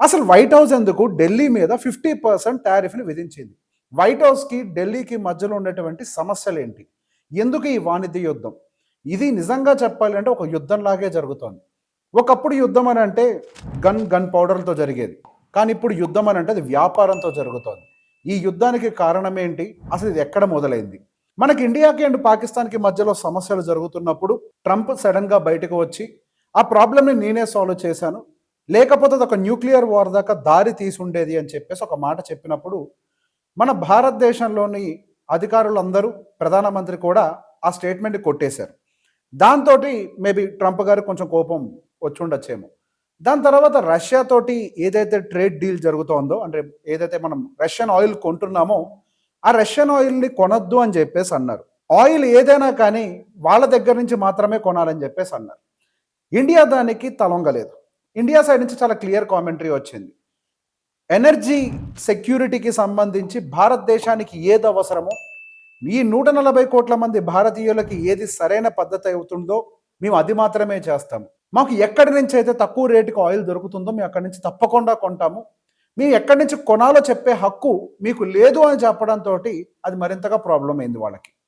అసలు white house ఎందుకు ఢిల్లీ మీద 50% టారిఫ్ని విధించింది? వైట్ హౌస్కి ఢిల్లీకి మధ్యలో ఉన్నటువంటి సమస్యలు ఏంటి? ఎందుకు ఈ వాణిజ్య యుద్ధం? ఇది నిజంగా చెప్పాలంటే ఒక యుద్ధంలాగే జరుగుతోంది. ఒకప్పుడు యుద్ధం అని అంటే గన్ పౌడర్లతో జరిగేది. కానీ ఇప్పుడు యుద్ధం అని అంటే అది వ్యాపారంతో జరుగుతోంది. ఈ యుద్ధానికి కారణం ఏంటి? అసలు ఇది ఎక్కడ మొదలైంది? మనకి ఇండియాకి అండ్ పాకిస్తాన్కి మధ్యలో సమస్యలు జరుగుతున్నప్పుడు ట్రంప్ సడన్గా బయటకు వచ్చి ఆ ప్రాబ్లమ్ని నేనే సాల్వ్ చేశాను, లేకపోతే అది ఒక న్యూక్లియర్ వార్ దాకా దారి తీసుండేది అని చెప్పేసి ఒక మాట చెప్పినప్పుడు మన భారతదేశంలోని అధికారులందరూ, ప్రధానమంత్రి కూడా ఆ స్టేట్మెంట్ కొట్టేశారు. దాంతో మేబీ ట్రంప్ గారు కొంచెం కోపం వచ్చి ఉండొచ్చేమో. దాని తర్వాత రష్యాతోటి ఏదైతే ట్రేడ్ డీల్ జరుగుతోందో, అంటే ఏదైతే మనం రష్యన్ ఆయిల్ కొంటున్నామో ఆ రష్యన్ ఆయిల్ని కొనొద్దు అని చెప్పేసి అన్నారు. ఆయిల్ ఏదైనా కానీ వాళ్ళ దగ్గర నుంచి మాత్రమే కొనాలని చెప్పేసి అన్నారు. ఇండియా దానికి తలొంగలేదు. ఇండియా సైడ్ నుంచి చాలా క్లియర్ కామెంటరీ వచ్చింది. ఎనర్జీ సెక్యూరిటీకి సంబంధించి భారతదేశానికి ఏది అవసరమో, ఈ 140 కోట్ల మంది భారతీయులకి ఏది సరైన పద్ధతి అవుతుందో మేము అది మాత్రమే చేస్తాము. మాకు ఎక్కడి నుంచి అయితే తక్కువ రేటుకి ఆయిల్ దొరుకుతుందో మేము అక్కడి నుంచి తప్పకుండా కొంటాము. మేము ఎక్కడి నుంచి కొనాలో చెప్పే హక్కు మీకు లేదు అని చెప్పడంతో అది మరింతగా ప్రాబ్లం అయింది వాళ్ళకి.